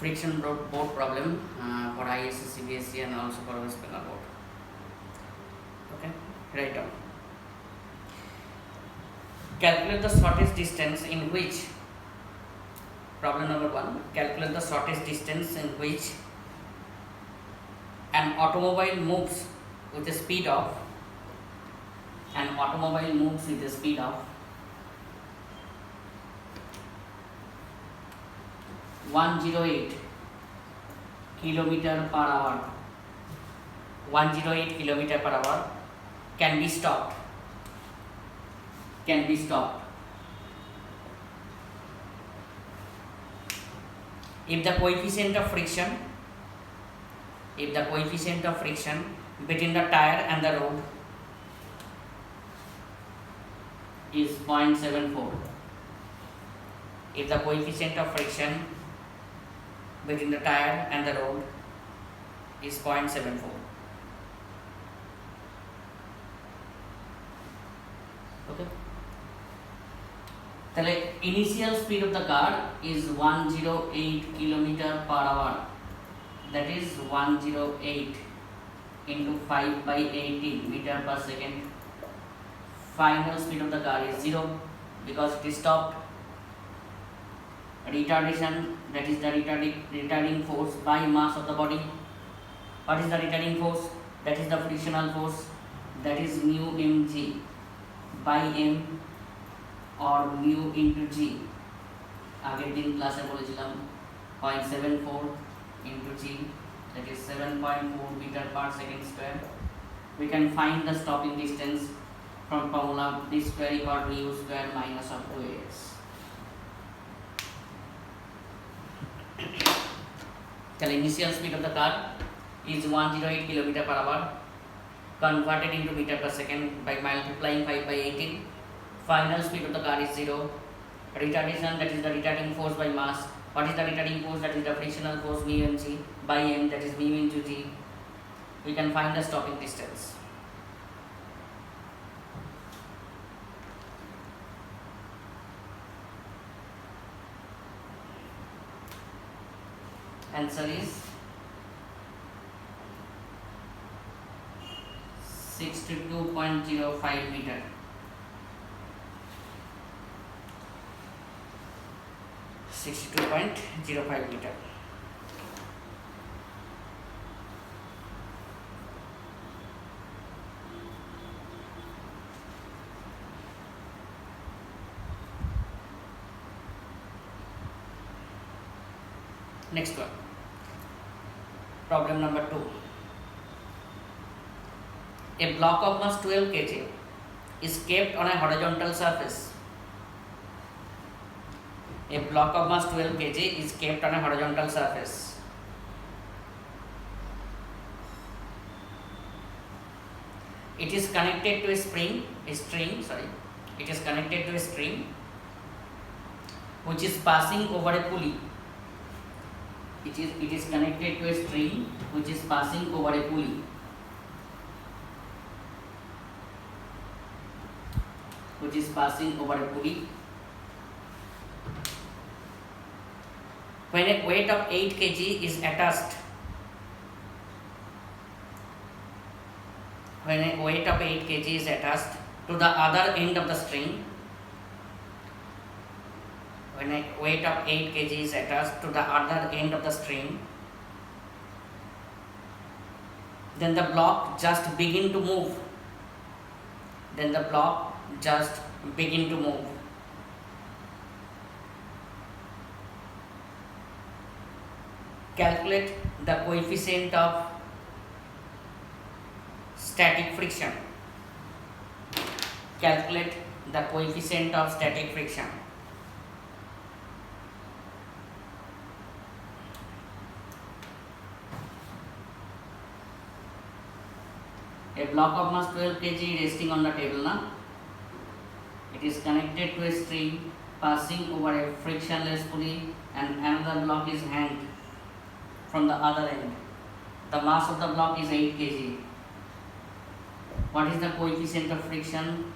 friction board problem for ISC, CBSE and also for West Bengal board. Okay, write down. Calculate the shortest distance in which, problem number 1, calculate the shortest distance in which an automobile moves with a speed of 108 kilometer per hour. 108 kilometer per hour can be stopped. If the coefficient of friction between the tire and the road is 0.74. If the coefficient of friction between the tire and the road is 0.74. Okay. তাহলে initial speed of the car is 108 km per hour. That is 108 into 5 by 18 meter per second. Final speed of the car is 0 because it is stopped. Retardation, that is the retarding force by mass of the body. What is the retarding force? That is the frictional force. That is mu mg by m or mu into g. আগের দিন ক্লাসে বলেছিলাম 0.74 into g, that is 7.4 meter per second square. We can find the stopping distance from formula d square equal to u square minus of 2as. The initial speed of the car is 108 km per hour converted into meter per second by multiplying 5 by 18. Final speed of the car is 0. Retardation, that is the retarding force by mass. What is the retarding force? That is the frictional force mu mg by m, that is mu into g. We can find the stopping distance. Answer is 62.05 meter. Next one, problem number 2. A block of mass 12 kg is kept on a horizontal surface. A block of mass 12 kg is kept on a horizontal surface. It is connected to a string. It is connected to a string which is passing over a pulley. It is connected to a string which is passing over a pulley. When a weight of 8 kg is attached, to the other end of the string, then the block just begin to move. Calculate the coefficient of static friction. A block of mass 12 kg resting on the table now. It is connected to a string passing over a frictionless pulley and another block is hanged from the other end. The mass of the block is 8 kg. What is the coefficient of friction?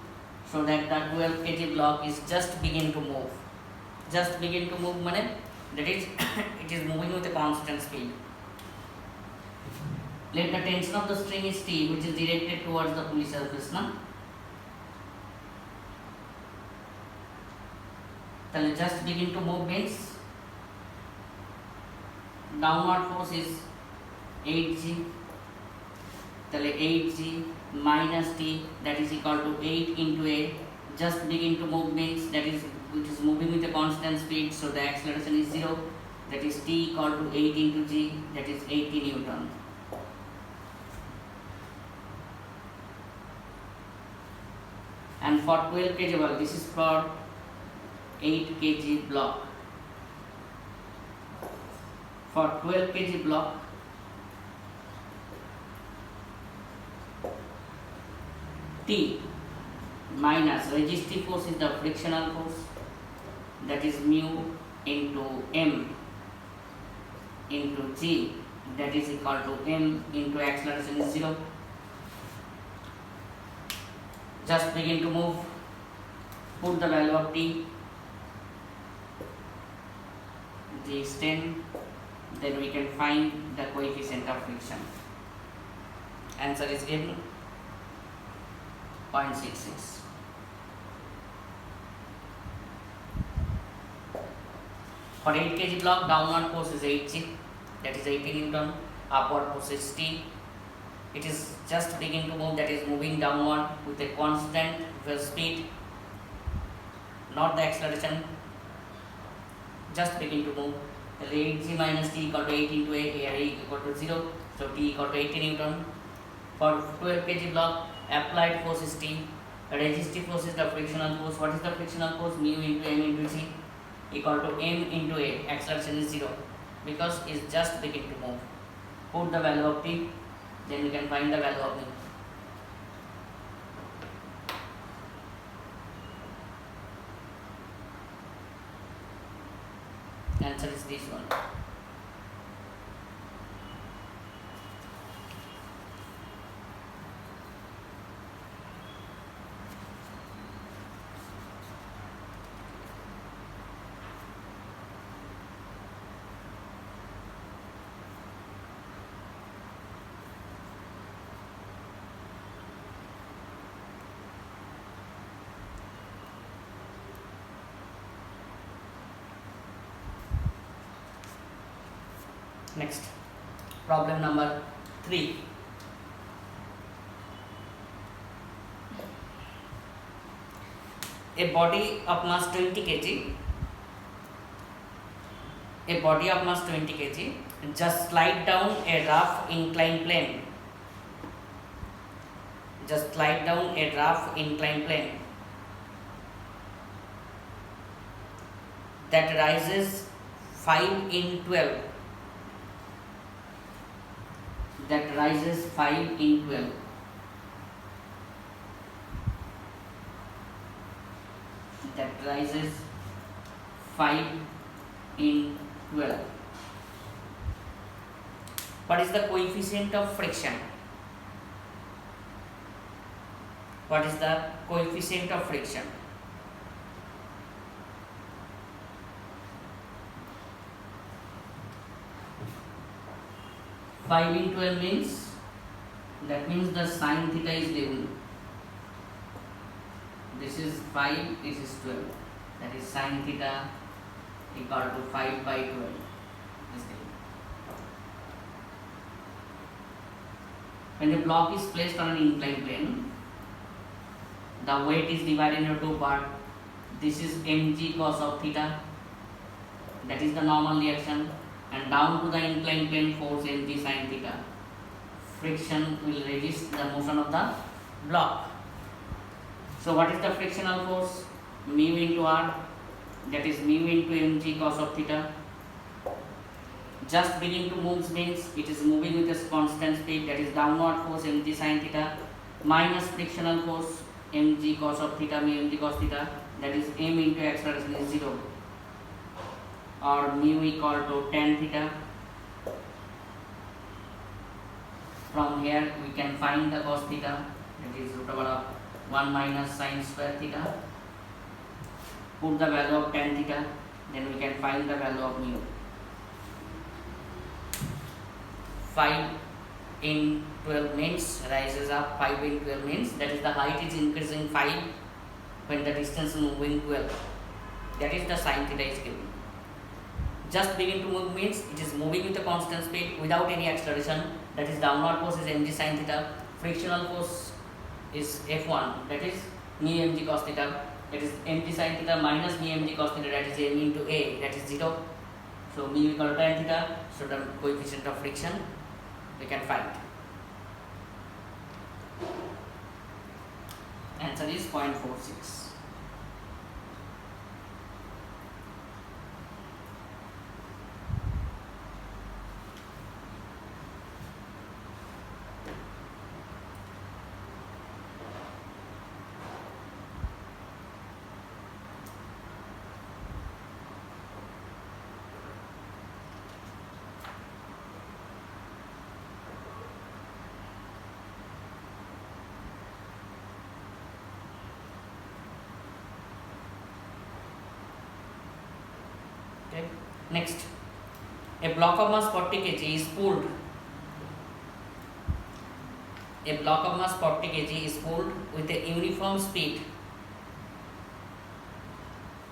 So that the 12 kg block is just begin to move. মানে that is it is moving with a constant speed. Let the tension of the string is T, which is directed towards the pulley surface. Now, just begin to move means downward force is 8g. 8g minus T, that is equal to 8 into A. Just begin to move means that is which is moving with a constant speed, so the acceleration is 0, that is T equal to 8 into g, that is 80 Newton. And for 12 kg block, this is for 8 kg block. For 12 kg block, T minus resistive force is the frictional force, that is mu into m into g, that is equal to m into acceleration is 0. Just begin to move, put the value of T, g is 10, then we can find the coefficient of friction. Answer is given 0.66. For 8 kg block, downward force is 8g, that is 80 Newton, upward force is T. It is just begin to move, that is moving downward with a constant speed, not the acceleration. Just begin to move. 8g minus T equal to 8 into A, here A equal to 0, so T equal to 80 Newton. For 12 kg block, applied force is T, resistive force is the frictional force. What is the frictional force? Mu into m into g equal to m into A. Acceleration is 0 because it's just begin to move. Put the value of T, then we can find the value of mu. Answer is this one. Next, problem number 3. A body of mass 20 kg, just slide down a rough inclined plane. Just slide down a rough inclined plane that rises 5 in 12. That rises 5 in 12. That rises 5 in 12. What is the coefficient of friction? What is the coefficient of friction? Five in 12 means, that means the sine theta is given. This is 5, this is 12. That is sine theta equal to 5 by 12. When the block is placed on an inclined plane, the weight is divided into two parts. This is mg cos of theta, that is the normal reaction, and down to the inclined plane force mg sin theta. Friction will resist the motion of the block. So what is the frictional force? Mu into r, that is mu into mg cos of theta. Just begin to move means it is moving with a constant speed, that is downward force mg sin theta minus frictional force mg cos of theta mu mg cos theta, that is m into acceleration is 0, or mu equal to tan theta. From here we can find the cos theta, that is root over of 1 minus sin square theta. Put the value of tan theta, then we can find the value of mu. 5 in 12 means rises up, 5 in 12 means that is the height is increasing 5 when the distance is moving 12. That is the sin theta is given. Just begin to move means it is moving with a constant speed without any acceleration. That is downward force is mg sin theta. Frictional force is F1, that is mu mg cos theta. That is mg sin theta minus mu mg cos theta, that is m into a, that is 0. So mu equal to tan theta. So the coefficient of friction we can find. Answer is 0.46. Okay. Next, a block of mass 40 kg is pulled. A block of mass 40 kg is pulled with a uniform speed.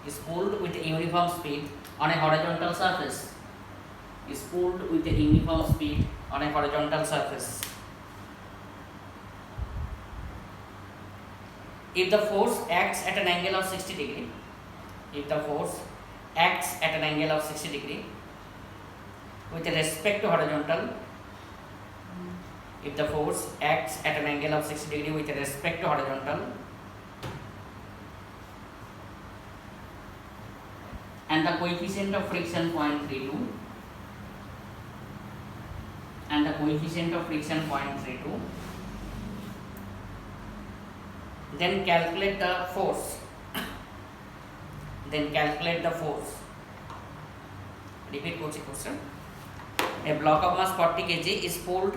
Is pulled with a uniform speed on a horizontal surface. Is pulled with a uniform speed on a horizontal surface. If the force acts at an angle of 60 degree, if the force acts at an angle of 60 degree with respect to horizontal, if the force acts at an angle of 60 degree with respect to horizontal and the coefficient of friction 0.32 and the coefficient of friction 0.32, then calculate the force. Then calculate the force. Repeat question. A block of mass 40 kg is pulled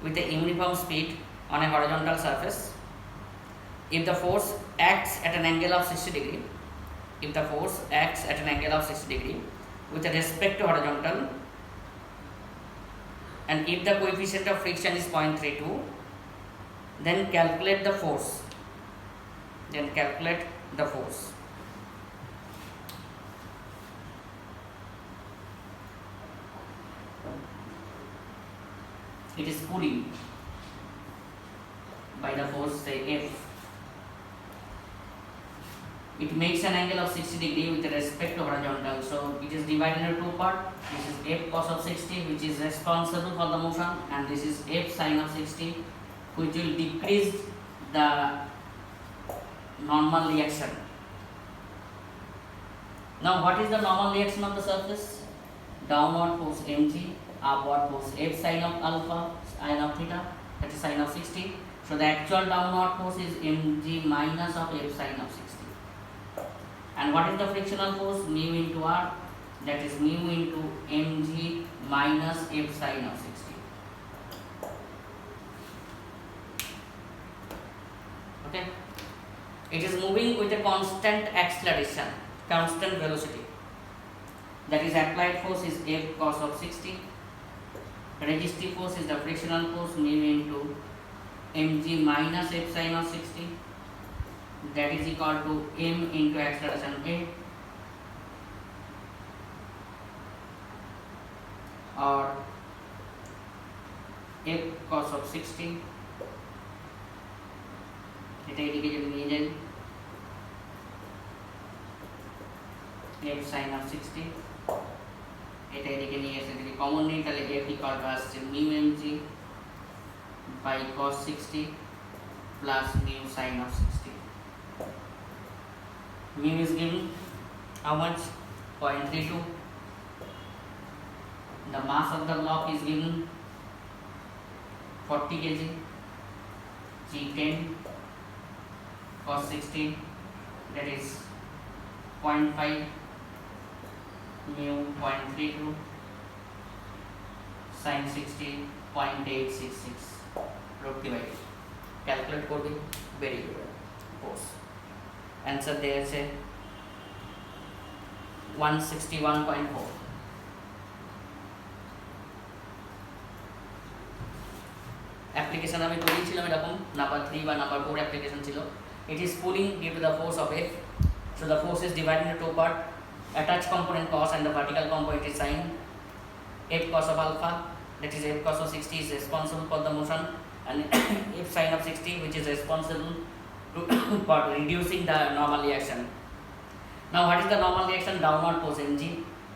with a uniform speed on a horizontal surface. If the force acts at an angle of 60 degree, if the force acts at an angle of 60 degree with respect to horizontal, and if the coefficient of friction is 0.32, then calculate the force. Then calculate the force. It is pulling by the force say F. It makes an angle of 60 degree with respect to horizontal. So it is divided into two parts. This is F cos of 60, which is responsible for the motion, and this is F sin of 60, which will decrease the normal reaction. Now what is the normal reaction of the surface? Downward force mg, upward force F sin of alpha, sin of theta, that is sin of 60. So the actual downward force is mg minus of F sin of 60. And what is the frictional force? Mu into r, that is mu into mg minus F sin of 60. Okay. It is moving with a constant acceleration, constant velocity. That is applied force is F cos of 60. Resistive force is the frictional force mu into mg minus F sin of 60. That is equal to m into acceleration a, or F cos of 60. এটা এদিকে যদি নিয়ে যাই F sin of 60, এটা এদিকে নিয়ে এসে যদি কমন নিই তাহলে F ইকুয়াল টু আসছে mu mg by cos 60 plus mu sin of 60. Mu is given how much? 0.32. The mass of the block is given 40 kg. G10 cos 60, that is 0.5, mu 0.32, sin 60 0.866. Root divided. Calculate করবে বেরিয়ে যাবে force. Answer there say 161.4. Application আমি করিয়েছিলাম এরকম number 3 বা number 4 application ছিল. It is pulling due to the force of F. So the force is divided into two parts. Attached component cos and the vertical component is sin. F cos of alpha, that is F cos of 60, is responsible for the motion, and F sin of 60, which is responsible for reducing the normal reaction. Now what is the normal reaction? Downward force mg,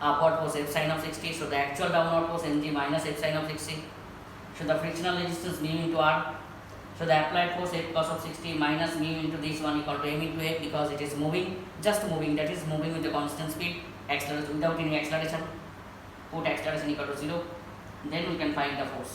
upward force F sin of 60. So the actual downward force mg minus F sin of 60. So the frictional resistance mu into r. So the applied force F cos of 60 minus mu into this one equal to m into F, because it is moving, just moving, that is moving with the constant speed, acceleration without any acceleration. Put acceleration equal to 0, then we can find the force.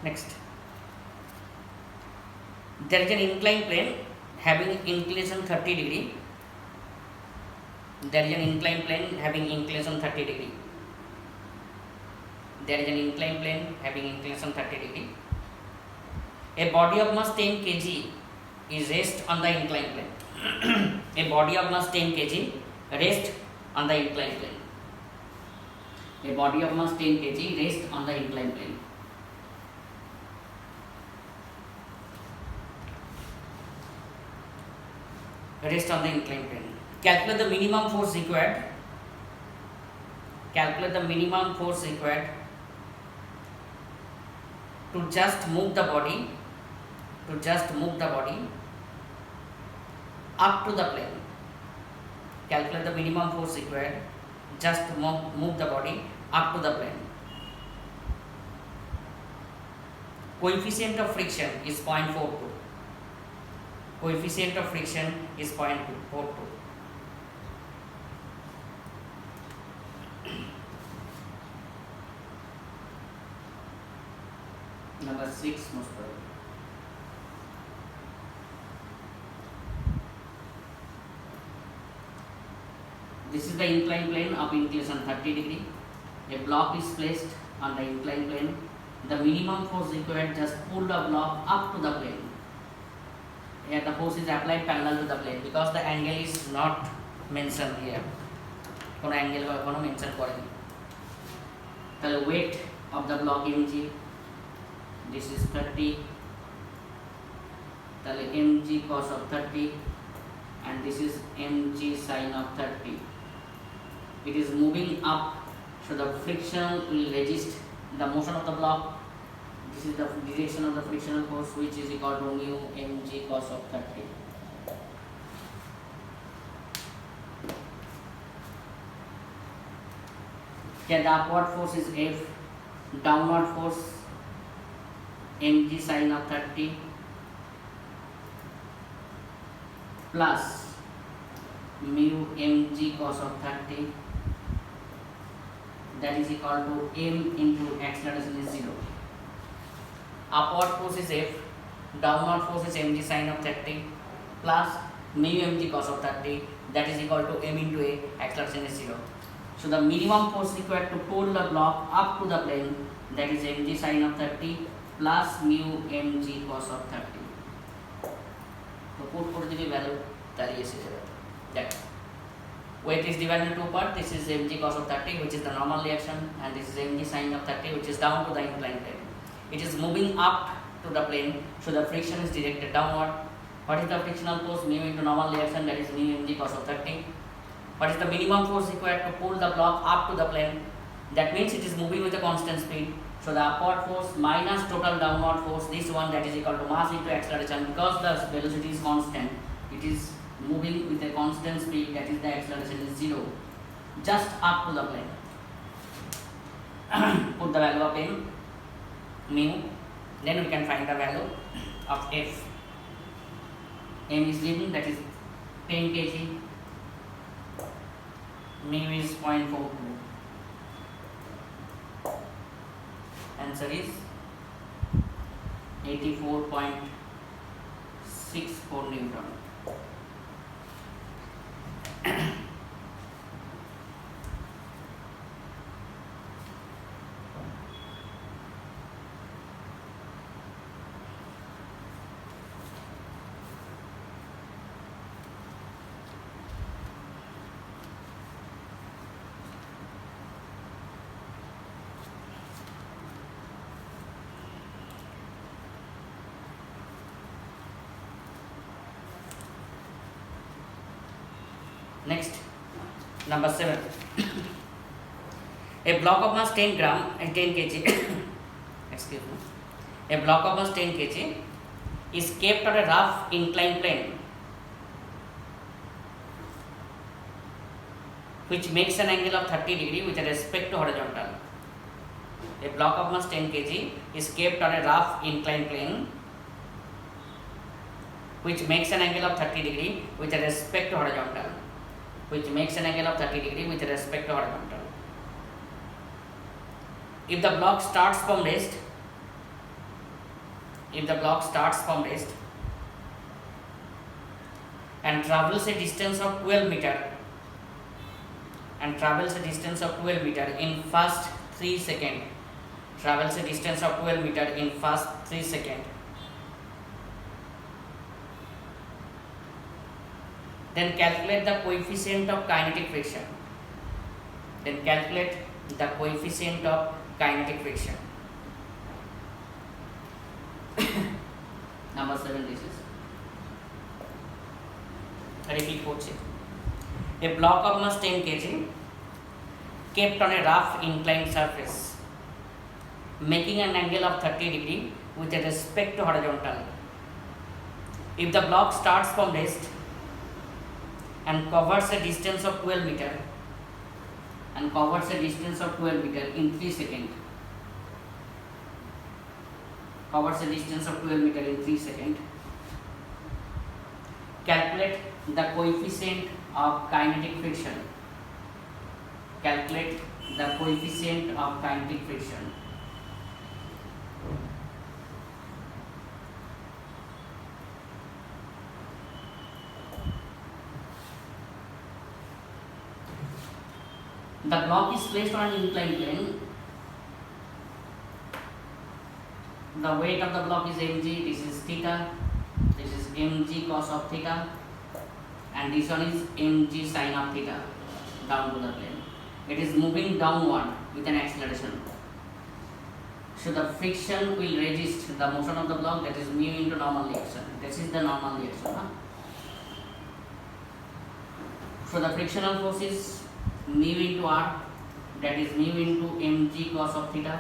Next, there is an inclined plane having inclination 30 degree. There is an inclined plane having inclination 30 degree. There is an inclined plane having inclination 30 degree. A body of mass 10 kg is rest on the inclined plane. A body of mass 10 kg rest on the inclined plane. A body of mass 10 kg rest on the inclined plane. Rest on the inclined plane. Calculate the minimum force required. Calculate the minimum force required to just move the body. To just move the body up to the plane. Calculate the minimum force required just to move the body up to the plane. Coefficient of friction is 0.42. Coefficient of friction is 0.42. Number 6 most probably. This is the inclined plane of inclination 30 degree. A block is placed on the inclined plane. The minimum force required just pull the block up to the plane. Here the force is applied parallel to the plane, because the angle is not mentioned here. কোনো angle বা কোনো mention করেনি. তাহলে weight of the block mg, this is 30. তাহলে mg cos of 30 and this is mg sin of 30. It is moving up, so the friction will resist the motion of the block. This is the direction of the frictional force, which is equal to mu mg cos of 30. Here the upward force is F, downward force mg sin of 30 plus mu mg cos of 30, that is equal to m into acceleration is 0. Upward force is F, downward force is mg sin of 30 plus mu mg cos of 30, that is equal to m into a, acceleration is 0. So the minimum force required to pull the block up to the plane, that is mg sin of 30 plus mu mg cos of 30. So put for the value that weight is divided into two parts. This is mg cos of 30, which is the normal reaction, and this is mg sin of 30, which is down to the inclined plane. It is moving up to the plane, so the friction is directed downward. What is the frictional force? Mu into normal reaction, that is mu mg cos of 30. What is the minimum force required to pull the block up to the plane? That means it is moving with a constant speed. So the upward force minus total downward force, this one, that is equal to mass into acceleration. Because the velocity is constant, it is moving with a constant speed, that is the acceleration is 0, just up to the plane. Put the value of m, mu, then we can find the value of f. M is given, that is 10 kg, mu is 0.42. Answer is 84.64 Newton. Next, number 7. A block of mass 10 kg excuse me, a block of mass 10 kg is kept on a rough inclined plane which makes an angle of 30 degree with respect to horizontal. A block of mass 10 kg is kept on a rough inclined plane which makes an angle of 30 degree with respect to horizontal. Which makes an angle of 30 degree with respect to horizontal. If the block starts from rest, and travels a distance of 12 meter in first 3 seconds, then calculate the coefficient of kinetic friction. Number 7 this is. Repeat করছি. A block of mass 10 kg kept on a rough inclined surface making an angle of 30 degree with respect to horizontal. If the block starts from rest and covers a distance of 12 meter in 3 seconds, calculate the coefficient of kinetic friction. The block is placed on an inclined plane. The weight of the block is mg, this is theta, this is mg cos of theta, and this one is mg sin of theta down to the plane. It is moving downward with an acceleration. So the friction will resist the motion of the block, that is mu into normal reaction. This is the normal reaction. So the frictional force is mu into r, that is mu into mg cos of theta.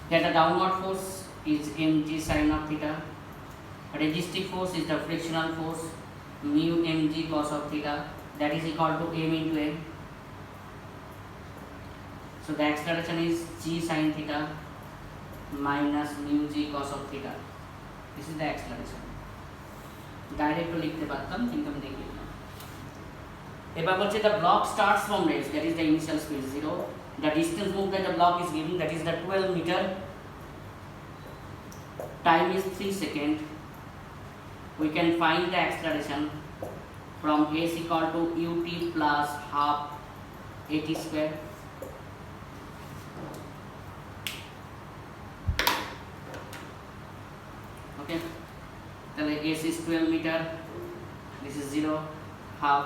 Here the downward force is mg sin of theta. Resistive force is the frictional force mu mg cos of theta, that is equal to m into m. So the acceleration is g sin theta minus mu g cos of theta. This is the acceleration. Direct to লিখতে পারতাম কিন্তু আমি দেখি না। এবার বলছে the block starts from rest, that is the initial speed 0. The distance moved that the block is giving, that is the 12 meter. Time is 3 seconds. We can find the acceleration from s equal to ut plus half at square. Okay. তাহলে s is 12 meter, this is 0, half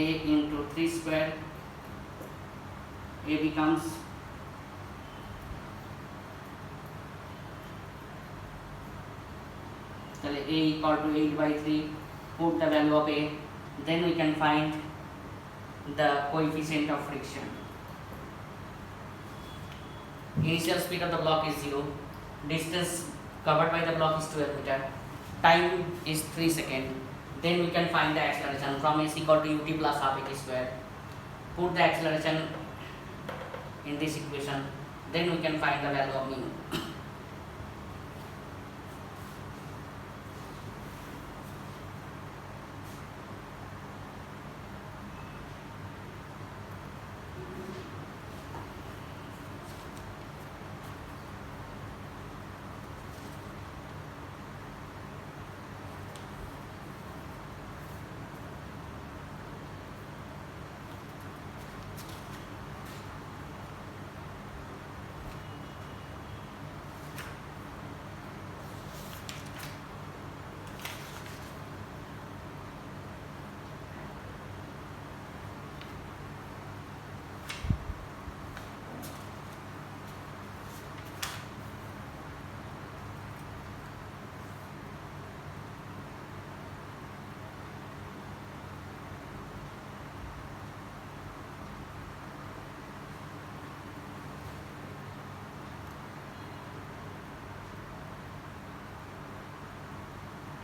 a into 3 square, a becomes তাহলে a equal to 8/3, put the value of a, then we can find the coefficient of friction. Initial speed of the block is 0. Distance covered by the block is 12 meter. Time is 3 seconds. Then we can find the acceleration from s equal to ut plus half at square. Put the acceleration in this equation. Then we can find the value of mu.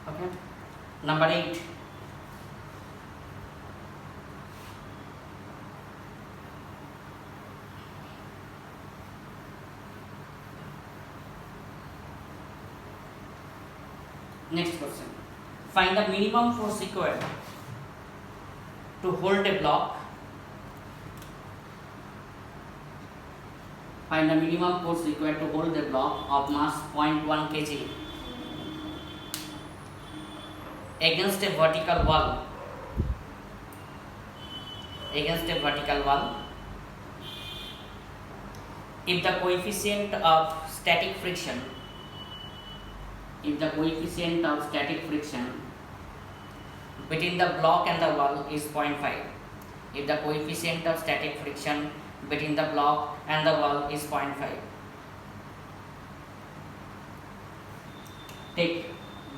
Okay. Number 8. Next question. Find the minimum force required to hold a block. Find the minimum force required to hold a block of mass 0.1 kg against a vertical wall. Against a vertical wall. If the coefficient of static friction between the block and the wall is 0.5. If the coefficient of static friction between the block and the wall is 0.5. Take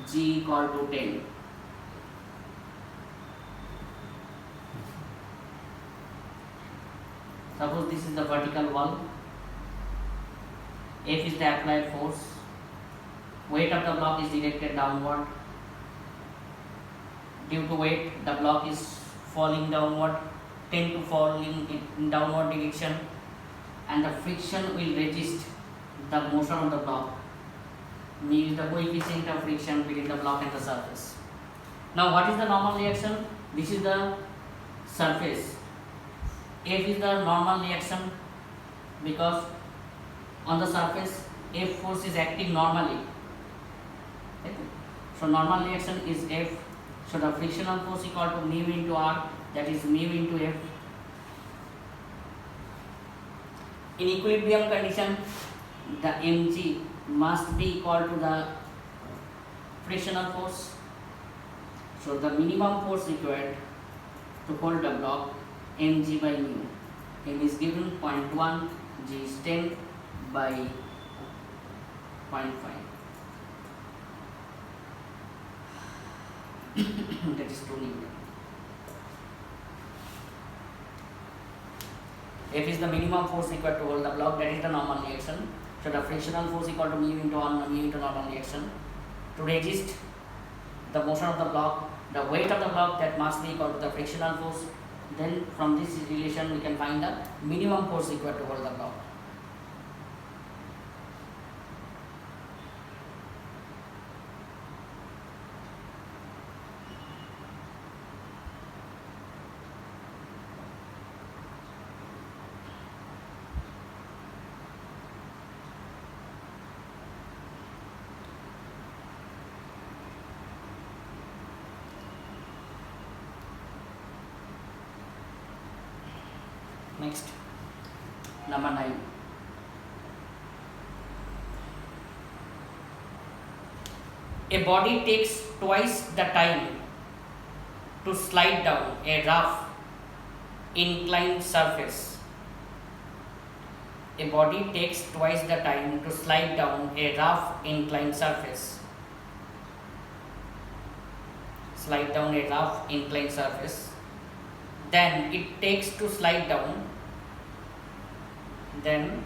G equal to 10. Suppose this is the vertical wall. F is the applied force. Weight of the block is directed downward. Due to weight, the block is falling downward, tend to fall in downward direction, and the friction will resist the motion of the block. Mu is the coefficient of friction between the block and the surface. Now, what is the normal reaction? This is the surface. F is the normal reaction because on the surface F force is acting normally. Okay. So normal reaction is F. So the frictional force equal to mu into R, that is mu into F. In equilibrium condition, the mg must be equal to the frictional force. So the minimum force required to hold the block mg by mu. M is given 0.1, g is 10 by 0.5. That is 2 Newton. F is the minimum force required to hold the block, that is the normal reaction. So the frictional force equal to mu into 1, mu into normal reaction. To resist the motion of the block, the weight of the block, that must be equal to the frictional force. Then from this relation we can find the minimum force required to hold the block. Next, number 9. A body takes twice the time to slide down a rough inclined surface. A body takes twice the time to slide down a rough inclined surface. Slide down a rough inclined surface. Then it takes to slide down. Then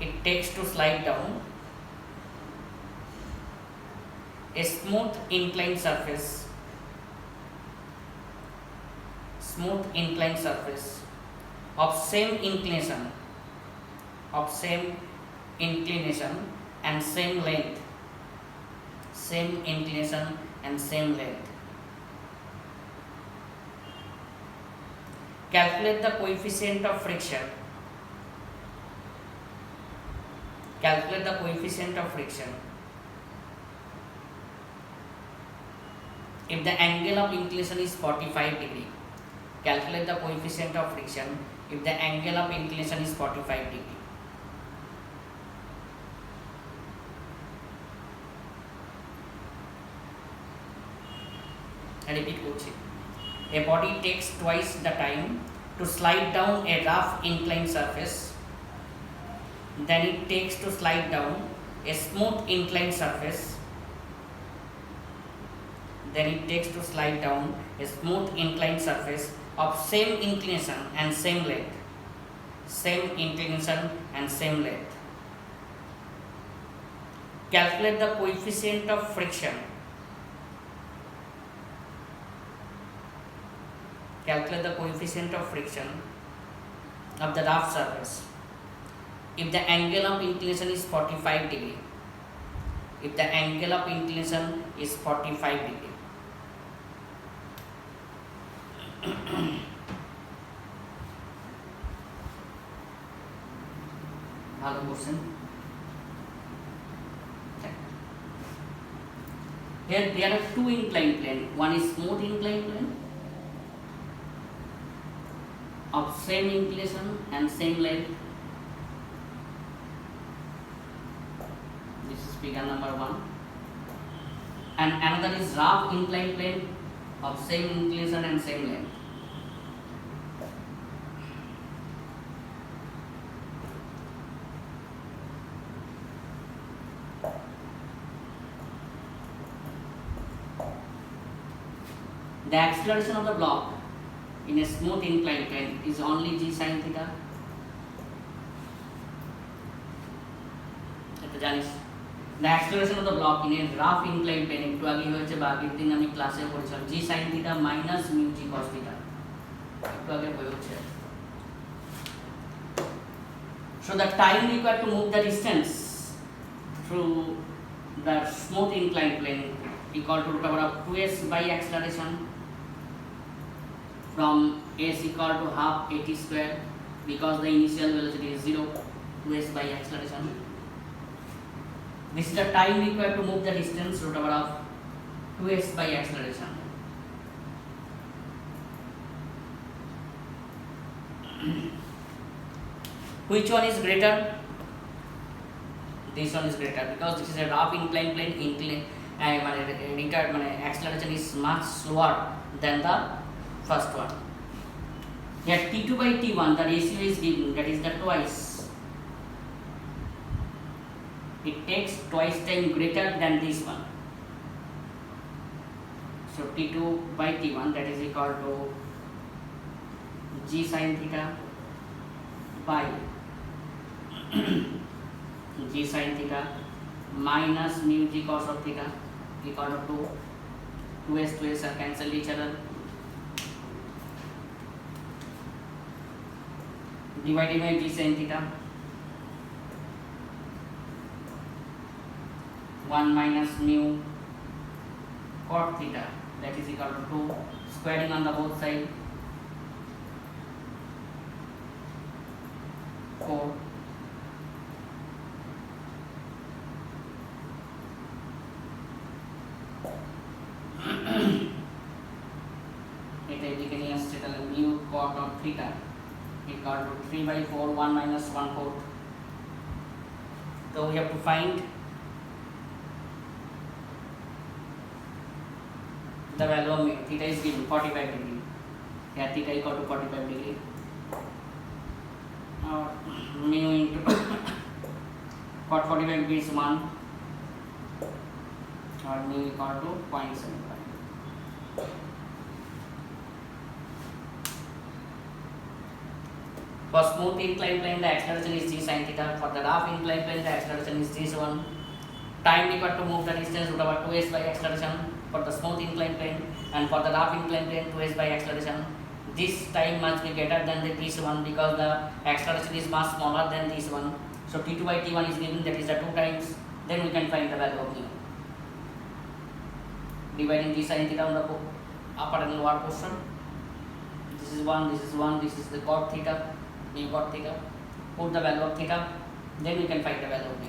it takes to slide down a smooth inclined surface of same inclination and same length. Calculate the coefficient of friction. If the angle of inclination is 45 degree. Calculate the coefficient of friction if the angle of inclination is 45 degree. I repeat করছি. A body takes twice the time to slide down a rough inclined surface than it takes to slide down a smooth inclined surface. Of same inclination and same length. Calculate the coefficient of friction. Of the rough surface if the angle of inclination is 45 degree. ভালো question. Here there are two inclined plane. One is smooth inclined plane of same inclination and same length. This is figure number 1. And another is rough inclined plane of same inclination and same length. The acceleration of the block in a smooth inclined plane is only g sin theta. এটা জানিস. The acceleration of the block in a rough inclined plane একটু আগে হয়েছে বা আগের দিন আমি ক্লাসে পড়েছিলাম g sin theta minus mu g cos theta একটু আগে হয়েছে. So the time required to move the distance through the smooth inclined plane equal to root over of 2s by acceleration from s equal to half at square because the initial velocity is 0, 2s by acceleration. This is the time required to move the distance root over of 2s by acceleration. Which one is greater? This one is greater because this is a rough inclined plane. Acceleration is much slower than the first one. Here T2 by T1 the ratio is given, that is the twice. It takes twice time greater than this one. So T2 by T1 that is equal to g sin theta by g sin theta minus mu g cos of theta equal to 2s are cancel each other, divided by g sin theta 1 minus mu cot theta that is equal to 2, squaring on the both side 4 এটা এদিকে নিয়ে আসছে তাহলে mu cot of theta equal to 3 by 4 1 minus 1/4. So we have to find the value of mu. Theta is given 45 degree. Here theta equal to 45 degree. Now mu into cot 45 degree is 1 or mu equal to 0.75. For smooth inclined plane, the acceleration is g sin theta. For the rough inclined plane, the acceleration is g1. Time required to move the distance root over 2s by acceleration for the smooth inclined plane, and for the rough inclined plane 2s by acceleration. This time must be greater than the this one because the acceleration is much smaller than this one. So t2 by t1 is given, that is the 2 times. Then we can find the value of mu. Dividing g sin theta on the upper and lower portion. This is 1, this is 1, this is the cot theta, mu cot theta. Put the value of theta, then we can find the value of mu.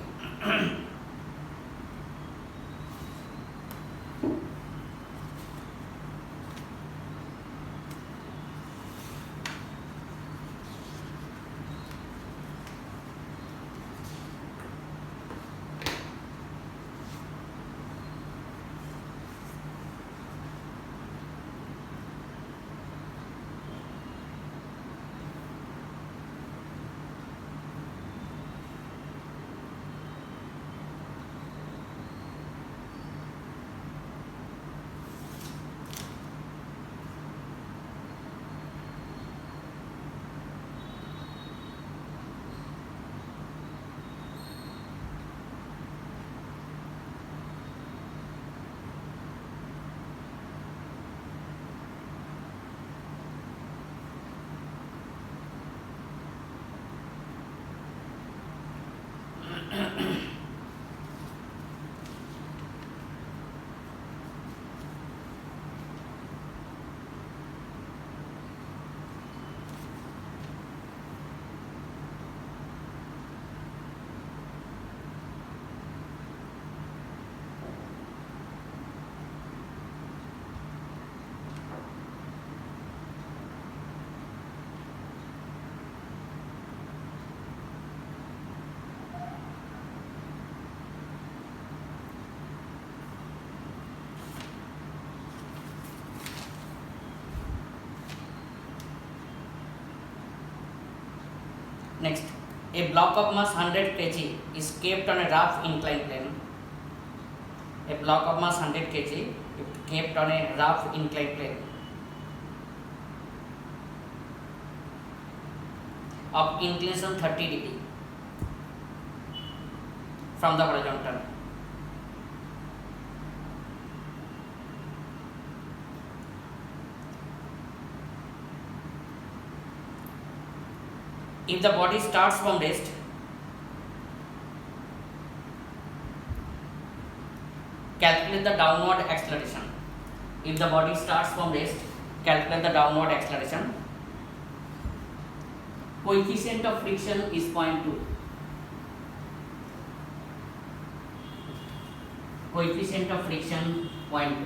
Next, a block of mass 100 kg is kept on a rough inclined plane. A block of mass 100 kg is kept on a rough inclined plane of inclination 30 degree from the horizontal. If the body starts from rest, calculate the downward acceleration. If the body starts from rest, calculate the downward acceleration. Coefficient of friction is 0.2. Coefficient of friction 0.2.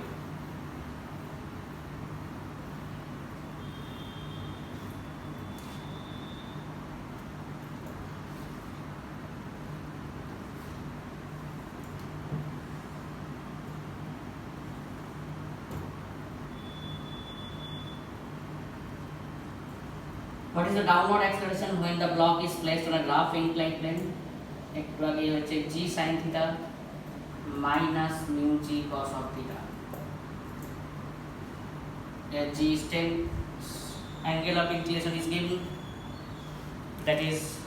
What is the downward acceleration when the block is placed on a rough inclined plane? G sin theta minus mu g cos of theta. G is 10, angle of inclination is given, that is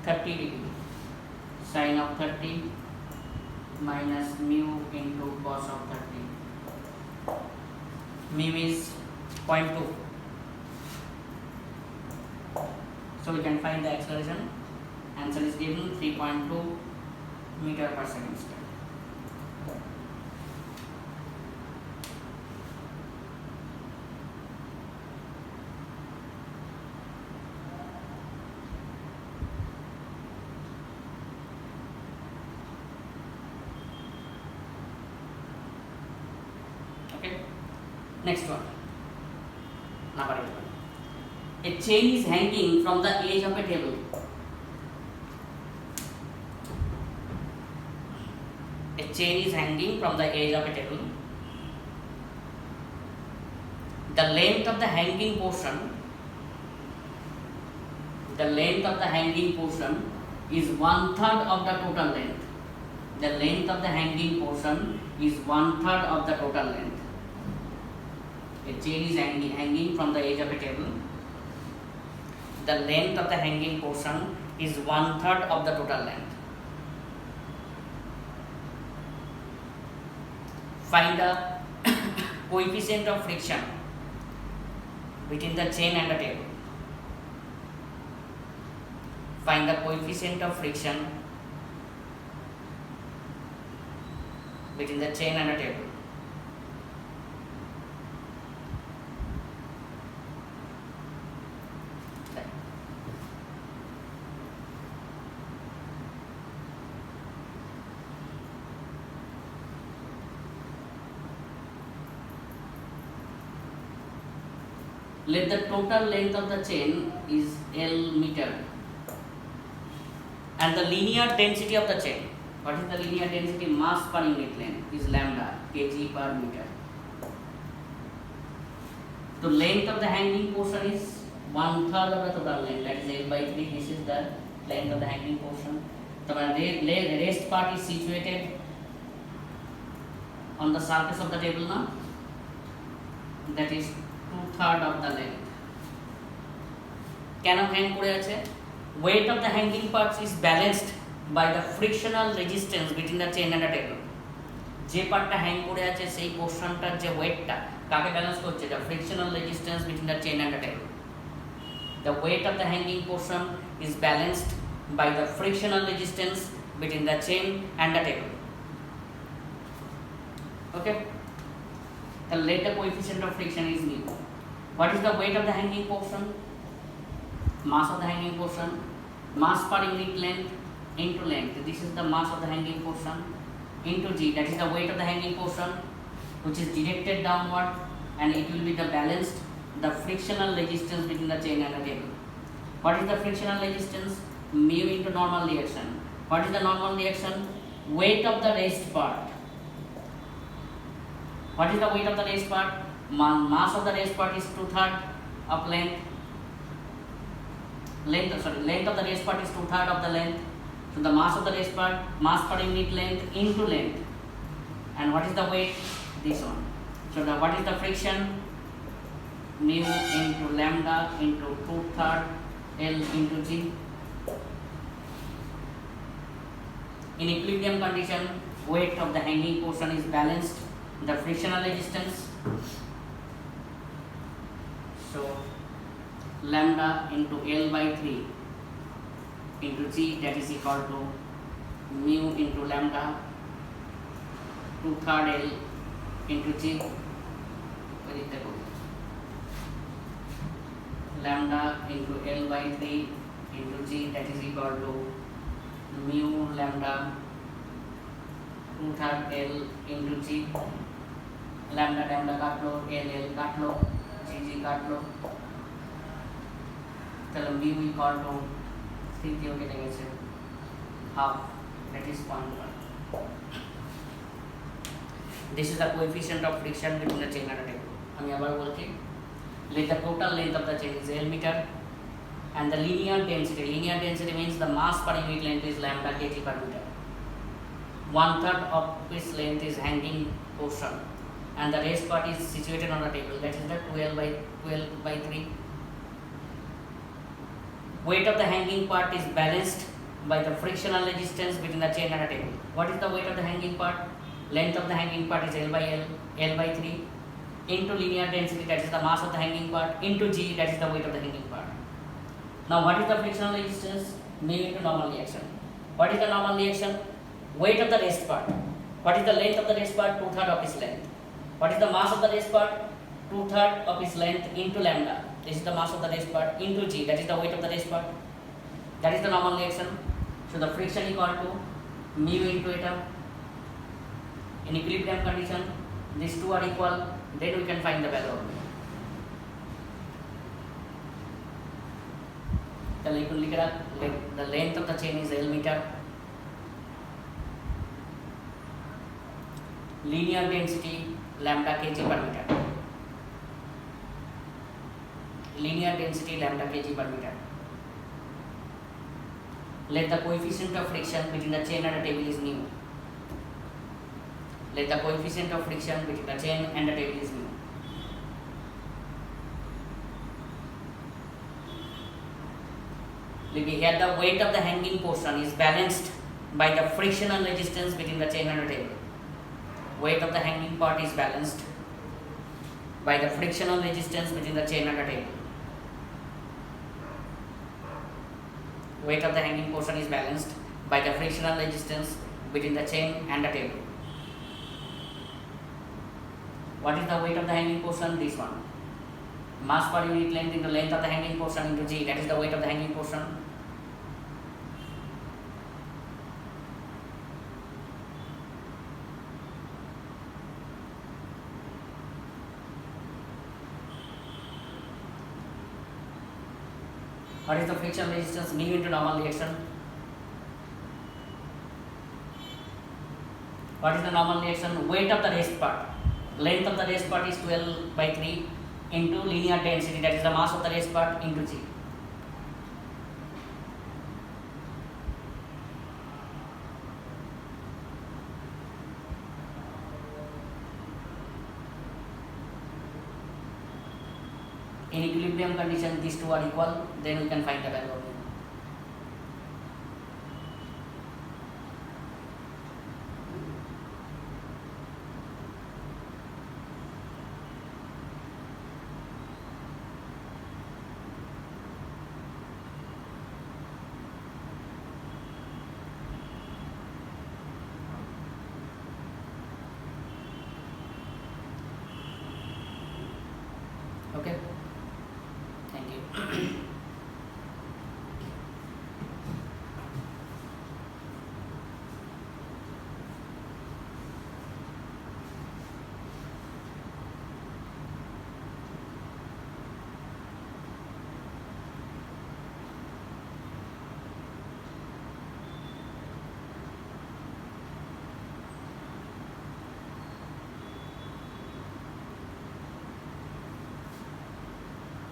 30 degree. Sin of 30 minus mu into cos of 30. Mu is 0.2. So we can find the acceleration. Answer is given 3.2 meter per second square. Okay. Next one. Number 11. A chain is hanging from the edge of a table. A chain is hanging from the edge of a table. The length of the hanging portion is 1/3 of the total length. The length of the hanging portion is 1/3 of the total length. A chain is hanging from the edge of a table. the length of the hanging portion is 1/3 of the total length. Find the coefficient of friction between the chain and the table. Find the coefficient of friction between the chain and the table. Let the total length of the chain is L meter and the linear density of the chain. What is the linear density? Mass per unit length is lambda kg per meter. The length of the hanging portion is 1/3 of the total length, that is L by 3. This is the length of the hanging portion. The rest part is situated on the surface of the table now. That is 2/3 of the length. Can hang করে আছে? Weight of the hanging parts is balanced by the frictional resistance between the chain and the table. যে পার্টটা hang করে আছে সেই পোরশনটার যে ওয়েটটা কাকে ব্যালেন্স করছে? the frictional resistance between the chain and the table. The weight of the hanging portion is balanced by the frictional resistance between the chain and the table. Okay, the later coefficient of friction is mu. What is the weight of the hanging portion? Mass of the hanging portion, mass per unit length into length. This is the mass of the hanging portion into g, that is the weight of the hanging portion which is directed downward, and it will be the balanced the frictional resistance between the chain and the table. What is the frictional resistance? Mu into normal reaction. What is the normal reaction? Weight of the rest part. What is the weight of the rest part? Mass of the rest part is 2/3 of length. Length of the rest part is 2/3 of the length. So the mass of the rest part, mass per unit length into length. And what is the weight? This one. So what is the friction? Mu into lambda into 2/3 L into G. In equilibrium condition, weight of the hanging portion is balanced. The frictional resistance. So lambda into L by 3 into G, that is equal to mu into lambda 2/3 L into G. Lambda into L by 3 into G, that is equal to mu lambda 2/3 L into G. Lambda lambda काटलो, L L काटलो, G G काटलो, चलो mu equal to 3 के होके देंगे half, that is 0.1. This is the coefficient of friction between the chain and the table. हम यहाँ पर बोलते हैं let the total length of the chain is L meter and the linear density. Linear density means the mass per unit length is lambda kg per meter. 1/3 of its length is hanging portion and the rest part is situated on the table, that is the 12 by 3. Weight of the hanging part is balanced by the frictional resistance between the chain and the table. What is the weight of the hanging part? Length of the hanging part is L by 3 into linear density, that is the mass of the hanging part, into G, that is the weight of the hanging part. Now what is the frictional resistance? Mu into normal reaction. What is the normal reaction? Weight of the rest part. What is the length of the rest part? 2/3 of its length. What is the mass of the rest part? 2/3 of its length into lambda. This is the mass of the rest part into G, that is the weight of the rest part. That is the normal reaction. So the friction equal to mu into eta. In equilibrium condition, these two are equal. Then we can find the value of mu. The length of the chain is L meter. Linear density lambda kg per meter. Linear density lambda kg per meter. Let the coefficient of friction between the chain and the table is mu. Let the coefficient of friction between the chain and the table is mu. Look here, the weight of the hanging portion is balanced by the frictional resistance between the chain and the table. Weight of the hanging part is balanced by the frictional resistance between the chain and the table. Weight of the hanging portion is balanced by the frictional resistance between the chain and the table. What is the weight of the hanging portion? This one. Mass per unit length into length of the hanging portion into G. That is the weight of the hanging portion. What is the friction resistance? Mu into normal reaction. What is the normal reaction? Weight of the rest part. Length of the rest part is 12 by 3 into linear density, that is the mass of the rest part into G. In equilibrium condition, these two are equal, then we can find the value of